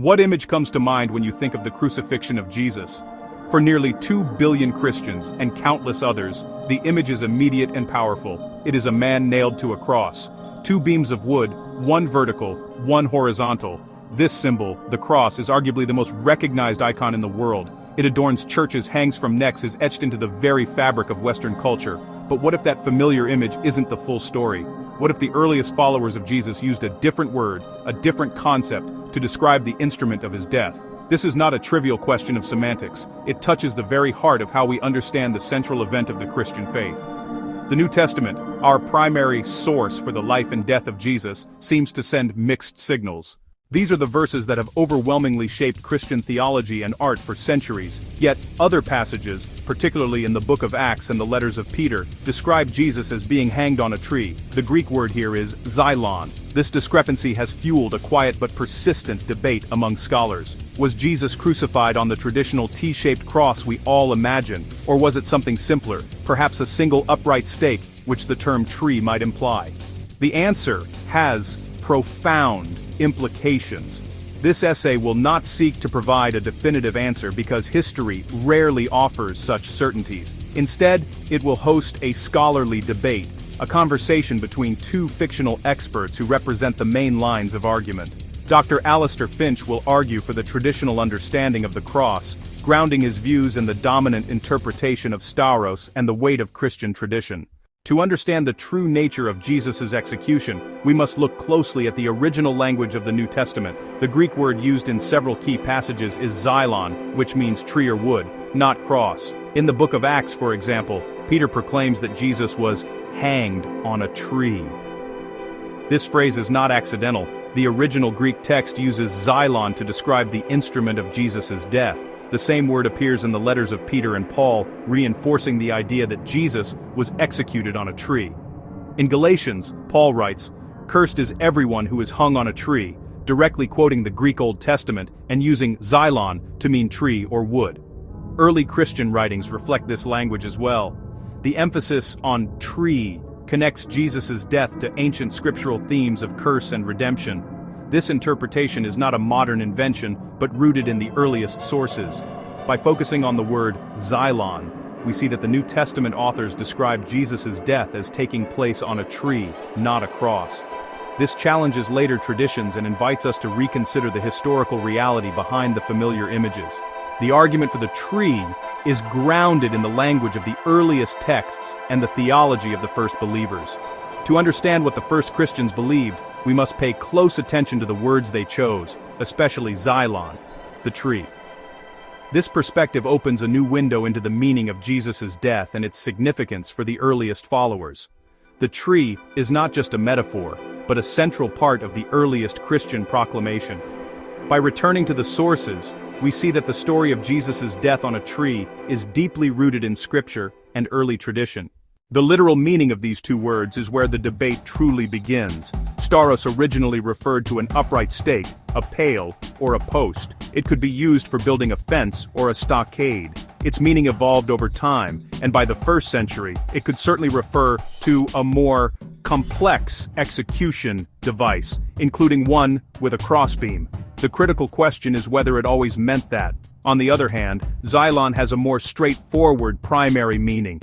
What image comes to mind when you think of the crucifixion of Jesus? For nearly 2 billion Christians and countless others, the image is immediate and powerful. It is a man nailed to a cross. 2 beams of wood, one vertical, one horizontal. This symbol, the cross, is arguably the most recognized icon in the world. It adorns churches, hangs from necks, is etched into the very fabric of Western culture. But what if that familiar image isn't the full story? What if the earliest followers of Jesus used a different word, a different concept, to describe the instrument of his death? This is not a trivial question of semantics. It touches the very heart of how we understand the central event of the Christian faith. The New Testament, our primary source for the life and death of Jesus, seems to send mixed signals. These are the verses that have overwhelmingly shaped Christian theology and art for centuries, yet other passages, particularly in the book of Acts and the letters of Peter, describe Jesus as being hanged on a tree. The Greek word here is xylon. This discrepancy has fueled a quiet but persistent debate among scholars. Was Jesus crucified on the traditional T-shaped cross we all imagine, or was it something simpler, perhaps a single upright stake, which the term tree might imply? The answer has profound implications. This essay will not seek to provide a definitive answer because history rarely offers such certainties. Instead, it will host a scholarly debate, a conversation between 2 fictional experts who represent the main lines of argument. Dr. Alistair Finch will argue for the traditional understanding of the cross, grounding his views in the dominant interpretation of Stauros and the weight of Christian tradition. To understand the true nature of Jesus' execution, we must look closely at the original language of the New Testament. The Greek word used in several key passages is xylon, which means tree or wood, not cross. In the book of Acts, for example, Peter proclaims that Jesus was hanged on a tree. This phrase is not accidental. The original Greek text uses xylon to describe the instrument of Jesus' death. The same word appears in the letters of Peter and Paul, reinforcing the idea that Jesus was executed on a tree. In Galatians, Paul writes, "Cursed is everyone who is hung on a tree," directly quoting the Greek Old Testament and using xylon to mean tree or wood. Early Christian writings reflect this language as well. The emphasis on tree connects Jesus' death to ancient scriptural themes of curse and redemption. This interpretation is not a modern invention, but rooted in the earliest sources. By focusing on the word xylon, we see that the New Testament authors describe Jesus' death as taking place on a tree, not a cross. This challenges later traditions and invites us to reconsider the historical reality behind the familiar images. The argument for the tree is grounded in the language of the earliest texts and the theology of the first believers. To understand what the first Christians believed, we must pay close attention to the words they chose, especially xylon, the tree. This perspective opens a new window into the meaning of Jesus' death and its significance for the earliest followers. The tree is not just a metaphor, but a central part of the earliest Christian proclamation. By returning to the sources, we see that the story of Jesus' death on a tree is deeply rooted in Scripture and early tradition. The literal meaning of these 2 words is where the debate truly begins. Stauros originally referred to an upright stake, a pale, or a post. It could be used for building a fence or a stockade. Its meaning evolved over time, and by the 1st century, it could certainly refer to a more complex execution device, including one with a crossbeam. The critical question is whether it always meant that. On the other hand, xylon has a more straightforward primary meaning: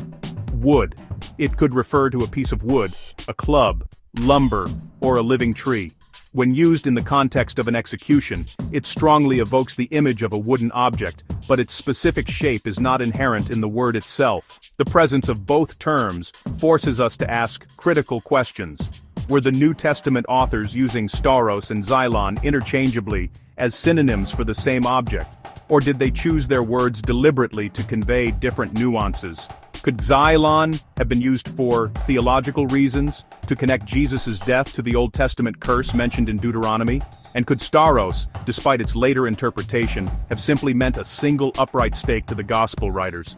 wood. It could refer to a piece of wood, a club, lumber, or a living tree. When used in the context of an execution, it strongly evokes the image of a wooden object, but its specific shape is not inherent in the word itself. The presence of both terms forces us to ask critical questions. Were the New Testament authors using stauros and xylon interchangeably as synonyms for the same object? Or did they choose their words deliberately to convey different nuances? Could xylon have been used for theological reasons, to connect Jesus' death to the Old Testament curse mentioned in Deuteronomy? And could stauros, despite its later interpretation, have simply meant a single upright stake to the Gospel writers?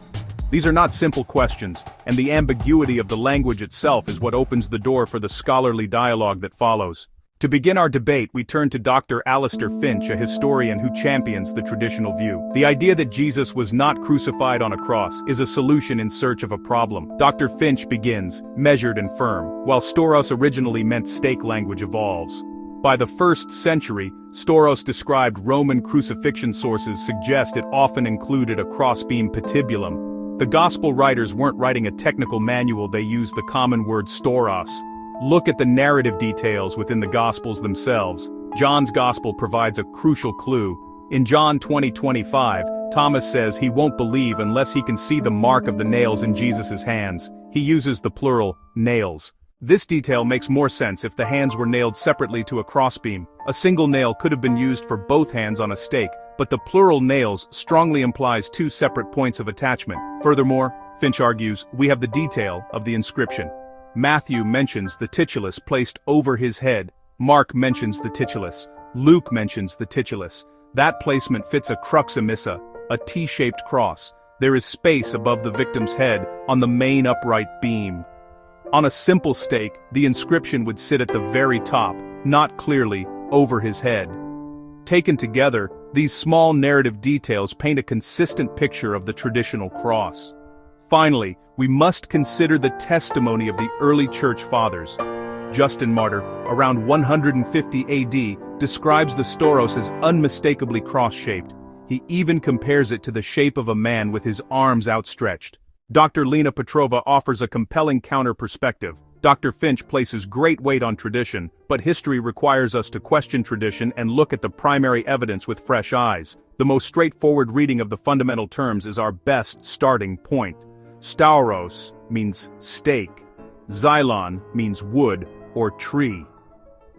These are not simple questions, and the ambiguity of the language itself is what opens the door for the scholarly dialogue that follows. To begin our debate, we turn to Dr. Alistair Finch, a historian who champions the traditional view. The idea that Jesus was not crucified on a cross is a solution in search of a problem. Dr. Finch begins, measured and firm, while stauros originally meant stake language evolves. By the 1st century, Storos described Roman crucifixion sources suggest it often included a crossbeam patibulum. The Gospel writers weren't writing a technical manual, they used the common word storos. Look at the narrative details within the Gospels themselves. John's Gospel provides a crucial clue. In John 20:25, Thomas says he won't believe unless he can see the mark of the nails in Jesus' hands. He uses the plural, nails. This detail makes more sense if the hands were nailed separately to a crossbeam. A single nail could have been used for both hands on a stake, but the plural nails strongly implies two separate points of attachment. Furthermore, Finch argues, we have the detail of the inscription. Matthew mentions the titulus placed over his head. Mark mentions the titulus. Luke mentions the titulus. That placement fits a crux emissa, a T-shaped cross. There is space above the victim's head on the main upright beam. On a simple stake, the inscription would sit at the very top, not clearly over his head. Taken together, these small narrative details paint a consistent picture of the traditional cross. Finally, we must consider the testimony of the early church fathers. Justin Martyr, around 150 AD, describes the Storos as unmistakably cross-shaped. He even compares it to the shape of a man with his arms outstretched. Dr. Lena Petrova offers a compelling counter-perspective. Dr. Finch places great weight on tradition, but history requires us to question tradition and look at the primary evidence with fresh eyes. The most straightforward reading of the fundamental terms is our best starting point. Stauros means stake. Xylon means wood or tree.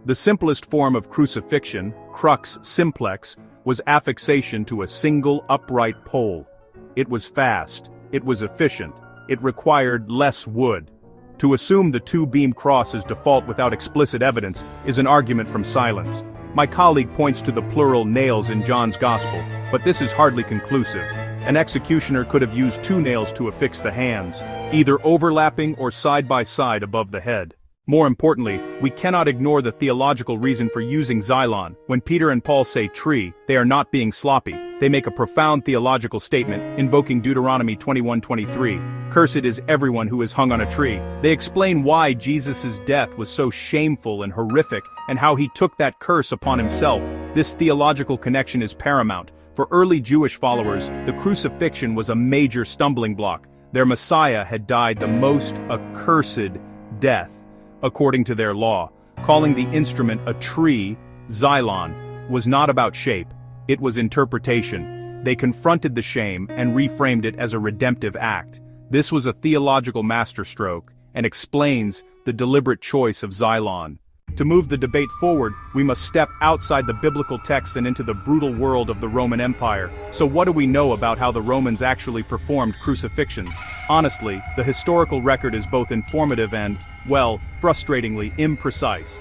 The simplest form of crucifixion, crux simplex, was affixation to a single upright pole. It was fast. It was efficient. It required less wood. To assume the two-beam cross as default without explicit evidence is an argument from silence. My colleague points to the plural nails in John's Gospel, but this is hardly conclusive. An executioner could have used two nails to affix the hands, either overlapping or side by side above the head. More importantly, we cannot ignore the theological reason for using xylon. When Peter and Paul say tree, they are not being sloppy. They make a profound theological statement, invoking Deuteronomy 21:23. Cursed is everyone who is hung on a tree. They explain why Jesus' death was so shameful and horrific, and how he took that curse upon himself. This theological connection is paramount. For early Jewish followers, the crucifixion was a major stumbling block. Their Messiah had died the most accursed death, according to their law. Calling the instrument a tree, xylon, was not about shape, it was interpretation. They confronted the shame and reframed it as a redemptive act. This was a theological masterstroke, and explains the deliberate choice of xylon. To move the debate forward, we must step outside the biblical texts and into the brutal world of the Roman Empire. So what do we know about how the Romans actually performed crucifixions? Honestly, the historical record is both informative and, well, frustratingly imprecise.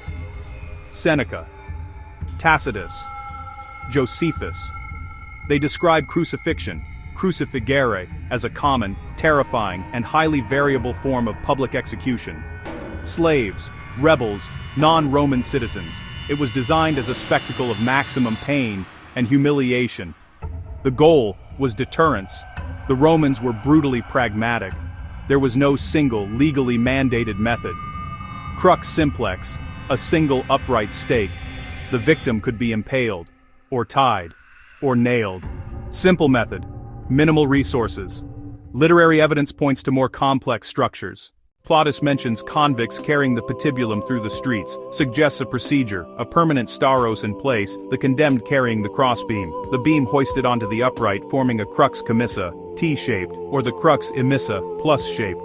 Seneca, Tacitus, Josephus. They describe crucifixion, crucifigere, as a common, terrifying, and highly variable form of public execution. Slaves, rebels, non-Roman citizens. It was designed as a spectacle of maximum pain and humiliation. The goal was deterrence. The Romans were brutally pragmatic. There was no single, legally mandated method. Crux simplex, a single upright stake. The victim could be impaled, or tied, or nailed. Simple method, minimal resources. Literary evidence points to more complex structures. Plautus mentions convicts carrying the patibulum through the streets, suggests a procedure, a permanent stauros in place, the condemned carrying the crossbeam, the beam hoisted onto the upright forming a crux commissa, T-shaped, or the crux emissa, plus-shaped.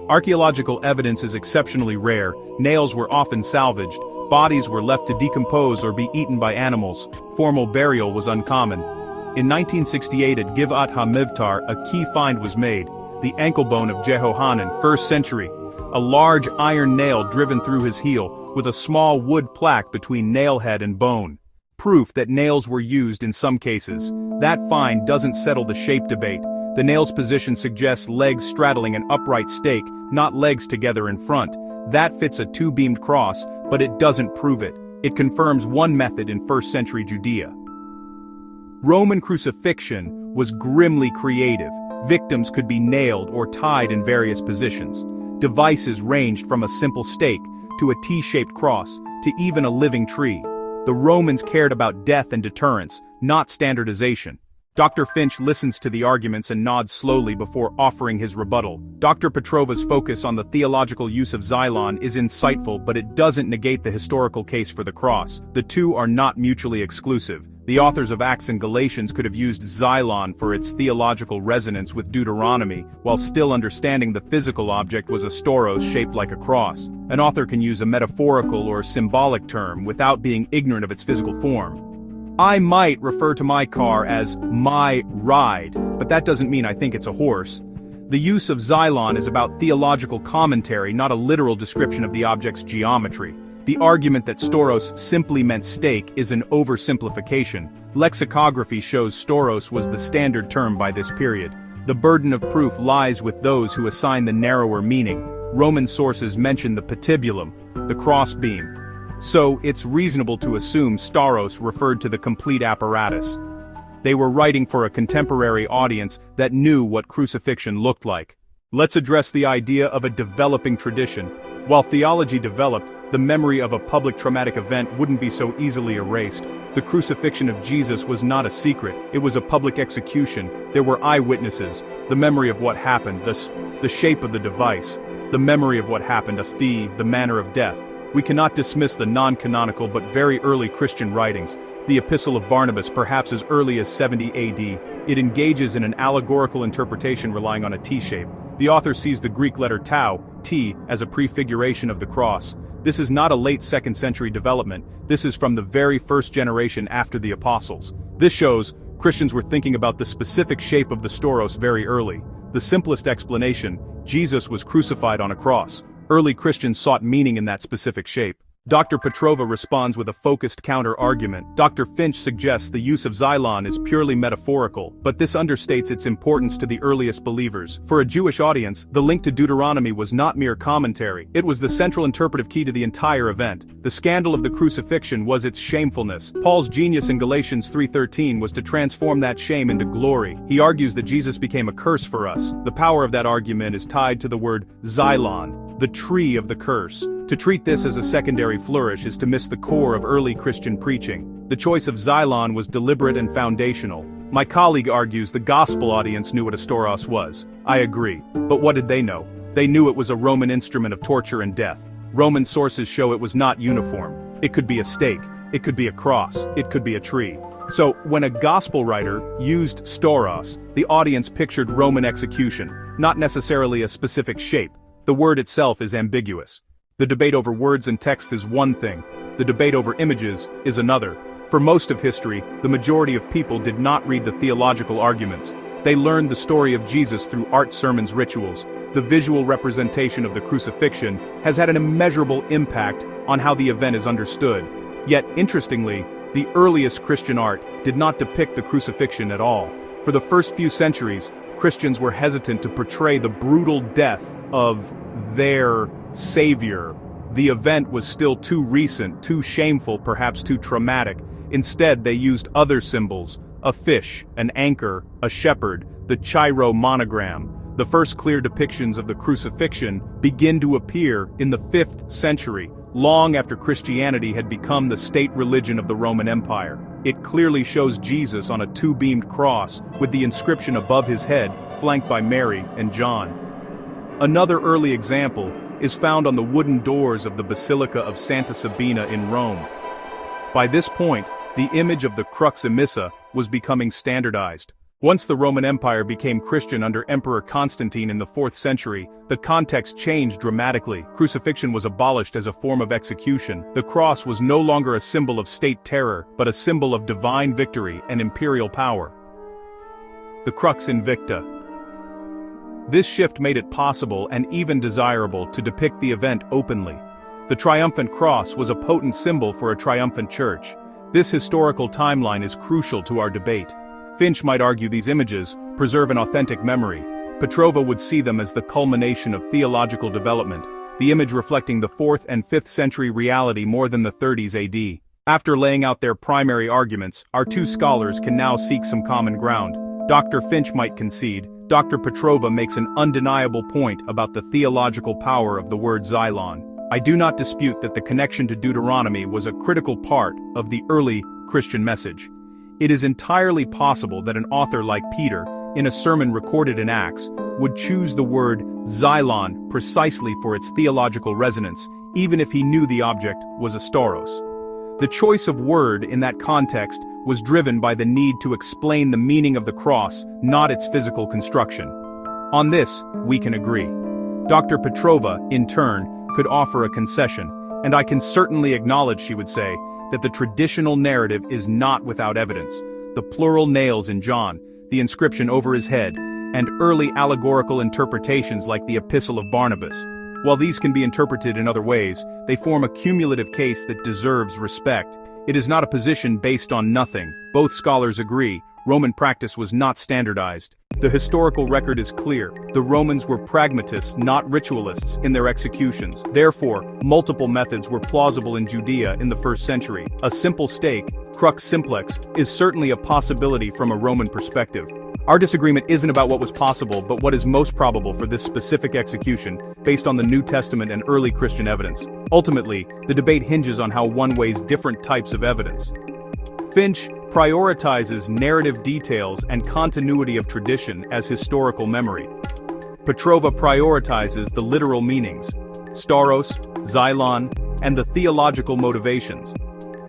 Archaeological evidence is exceptionally rare, nails were often salvaged, bodies were left to decompose or be eaten by animals, formal burial was uncommon. In 1968 at Givat HaMivtar, a key find was made, the ankle bone of Jehohanan, 1st century. A large iron nail driven through his heel, with a small wood plaque between nail head and bone. Proof that nails were used in some cases. That find doesn't settle the shape debate. The nail's position suggests legs straddling an upright stake, not legs together in front. That fits a two-beamed cross, but it doesn't prove it. It confirms one method in 1st century Judea. Roman crucifixion was grimly creative. Victims could be nailed or tied in various positions. Devices ranged from a simple stake, to a T-shaped cross, to even a living tree. The Romans cared about death and deterrence, not standardization. Dr. Finch listens to the arguments and nods slowly before offering his rebuttal. Dr. Petrova's focus on the theological use of Xylon is insightful, but it doesn't negate the historical case for the cross. The two are not mutually exclusive. The authors of Acts and Galatians could have used Xylon for its theological resonance with Deuteronomy, while still understanding the physical object was a stauros shaped like a cross. An author can use a metaphorical or symbolic term without being ignorant of its physical form. I might refer to my car as my ride, but that doesn't mean I think it's a horse. The use of Xylon is about theological commentary, not a literal description of the object's geometry. The argument that stauros simply meant stake is an oversimplification. Lexicography shows stauros was the standard term by this period. The burden of proof lies with those who assign the narrower meaning. Roman sources mention the patibulum, the crossbeam. So, it's reasonable to assume stauros referred to the complete apparatus. They were writing for a contemporary audience that knew what crucifixion looked like. Let's address the idea of a developing tradition. While theology developed, the memory of a public traumatic event wouldn't be so easily erased. The crucifixion of Jesus was not a secret, it was a public execution. There were eyewitnesses, the memory of what happened, the shape of the device, the memory of what happened, the manner of death. We cannot dismiss the non-canonical but very early Christian writings. The Epistle of Barnabas, perhaps as early as 70 AD, it engages in an allegorical interpretation relying on a T-shape. The author sees the Greek letter tau, T, as a prefiguration of the cross. This is not a late 2nd century development, this is from the very first generation after the apostles. This shows Christians were thinking about the specific shape of the stauros very early. The simplest explanation, Jesus was crucified on a cross. Early Christians sought meaning in that specific shape. Dr. Petrova responds with a focused counter-argument. Dr. Finch suggests the use of Xylon is purely metaphorical, but this understates its importance to the earliest believers. For a Jewish audience, the link to Deuteronomy was not mere commentary, it was the central interpretive key to the entire event. The scandal of the crucifixion was its shamefulness. Paul's genius in Galatians 3:13 was to transform that shame into glory. He argues that Jesus became a curse for us. The power of that argument is tied to the word Xylon, the tree of the curse. To treat this as a secondary flourish is to miss the core of early Christian preaching. The choice of Xylon was deliberate and foundational. My colleague argues the gospel audience knew what a stauros was. I agree. But what did they know? They knew it was a Roman instrument of torture and death. Roman sources show it was not uniform. It could be a stake, it could be a cross, it could be a tree. So, when a gospel writer used stauros, the audience pictured Roman execution, not necessarily a specific shape. The word itself is ambiguous. The debate over words and texts is one thing, the debate over images is another. For most of history, the majority of people did not read the theological arguments. They learned the story of Jesus through art sermons rituals. The visual representation of the crucifixion has had an immeasurable impact on how the event is understood. Yet, interestingly, the earliest Christian art did not depict the crucifixion at all. For the first few centuries, Christians were hesitant to portray the brutal death of their Savior. The event was still too recent, too shameful, perhaps too traumatic. Instead, they used other symbols, a fish, an anchor, a shepherd, the Chi-Rho monogram. The first clear depictions of the crucifixion begin to appear in the 5th century, long after Christianity had become the state religion of the Roman Empire. It clearly shows Jesus on a two-beamed cross, with the inscription above his head, flanked by Mary and John. Another early example is found on the wooden doors of the Basilica of Santa Sabina in Rome. By this point, the image of the crux emissa was becoming standardized. Once the Roman Empire became Christian under Emperor Constantine in the 4th century, the context changed dramatically. Crucifixion was abolished as a form of execution. The cross was no longer a symbol of state terror, but a symbol of divine victory and imperial power. The crux invicta. This shift made it possible and even desirable to depict the event openly. The triumphant cross was a potent symbol for a triumphant church. This historical timeline is crucial to our debate. Finch might argue these images preserve an authentic memory. Petrova would see them as the culmination of theological development, the image reflecting the 4th and 5th century reality more than the 30s AD. After laying out their primary arguments, our two scholars can now seek some common ground. Dr. Finch might concede, Dr. Petrova makes an undeniable point about the theological power of the word Xylon. I do not dispute that the connection to Deuteronomy was a critical part of the early Christian message. It is entirely possible that an author like Peter, in a sermon recorded in Acts, would choose the word xylon precisely for its theological resonance, even if he knew the object was a stauros. The choice of word in that context was driven by the need to explain the meaning of the cross, not its physical construction. On this, we can agree. Dr. Petrova, in turn, could offer a concession, and I can certainly acknowledge, she would say, that the traditional narrative is not without evidence. The plural nails in John, the inscription over his head, and early allegorical interpretations like the Epistle of Barnabas. While these can be interpreted in other ways, they form a cumulative case that deserves respect. It is not a position based on nothing. Both scholars agree, Roman practice was not standardized. The historical record is clear. The Romans were pragmatists, not ritualists, in their executions. Therefore, multiple methods were plausible in Judea in the 1st century. A simple stake, crux simplex, is certainly a possibility from a Roman perspective. Our disagreement isn't about what was possible, but what is most probable for this specific execution, based on the New Testament and early Christian evidence. Ultimately, the debate hinges on how one weighs different types of evidence. Finch prioritizes narrative details and continuity of tradition as historical memory. Petrova prioritizes the literal meanings, stauros, xylon, and the theological motivations.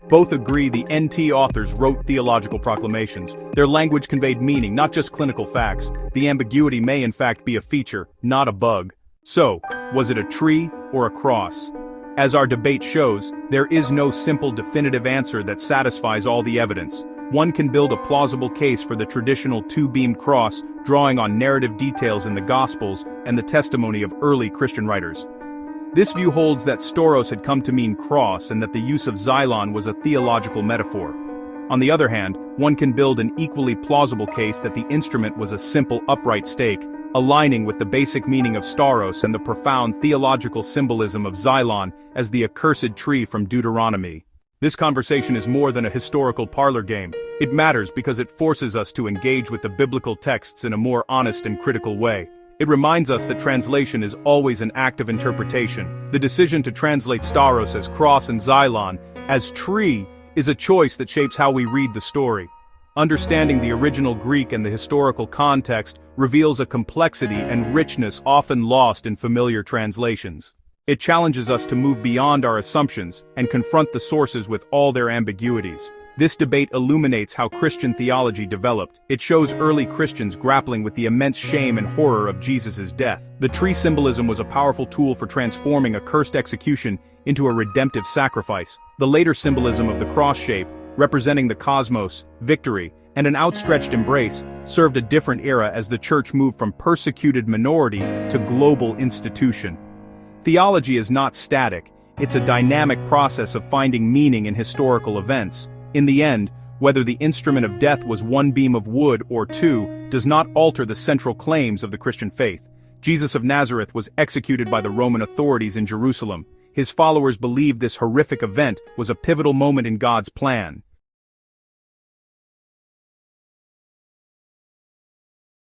Both agree the NT authors wrote theological proclamations. Their language conveyed meaning, not just clinical facts. The ambiguity may in fact be a feature, not a bug. So, was it a tree or a cross? As our debate shows, there is no simple definitive answer that satisfies all the evidence. One can build a plausible case for the traditional two-beamed cross, drawing on narrative details in the Gospels and the testimony of early Christian writers. This view holds that stauros had come to mean cross and that the use of xylon was a theological metaphor. On the other hand, one can build an equally plausible case that the instrument was a simple upright stake, aligning with the basic meaning of stauros and the profound theological symbolism of xylon as the accursed tree from Deuteronomy. This conversation is more than a historical parlor game. It matters because it forces us to engage with the biblical texts in a more honest and critical way. It reminds us that translation is always an act of interpretation. The decision to translate stauros as cross and xylon as tree is a choice that shapes how we read the story. Understanding the original Greek and the historical context reveals a complexity and richness often lost in familiar translations. It challenges us to move beyond our assumptions and confront the sources with all their ambiguities. This debate illuminates how Christian theology developed. It shows early Christians grappling with the immense shame and horror of Jesus' death. The tree symbolism was a powerful tool for transforming a cursed execution into a redemptive sacrifice. The later symbolism of the cross shape, representing the cosmos, victory, and an outstretched embrace, served a different era as the church moved from persecuted minority to global institution. Theology is not static, it's a dynamic process of finding meaning in historical events. In the end, whether the instrument of death was one beam of wood or two, does not alter the central claims of the Christian faith. Jesus of Nazareth was executed by the Roman authorities in Jerusalem. His followers believed this horrific event was a pivotal moment in God's plan.